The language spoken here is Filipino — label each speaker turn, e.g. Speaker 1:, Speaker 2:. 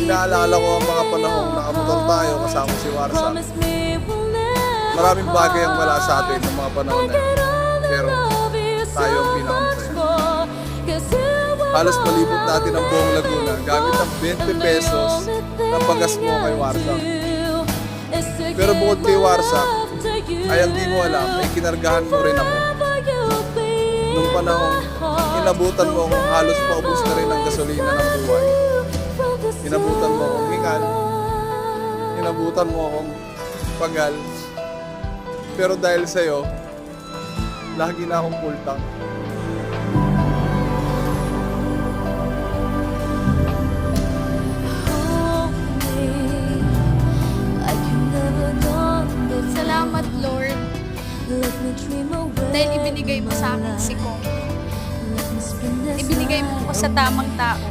Speaker 1: Inaalala ko ang mga panahong nakamotor tayo kasama si Warsa. Maraming bagay ang wala sa atin ng mga panahon na yun. Pero tayo ang pinakamasaya. Halos palibot natin ang buong Laguna gamit ang 20 pesos na pagas mo kay Warsa. Pero bukod kay Warsa, ay ang di mo alam, may kinargahan mo rin ako. Nung panahong inabutan mo akong halos paubos na rin ang gasolina ng buhay. Inabutan mo akong hingal. Inabutan mo akong pagal. Pero dahil sa'yo, lagi na akong full tank.
Speaker 2: Salamat, Lord. Dahil ibinigay mo sa akin si Kong. Ibinigay mo ko sa tamang tao.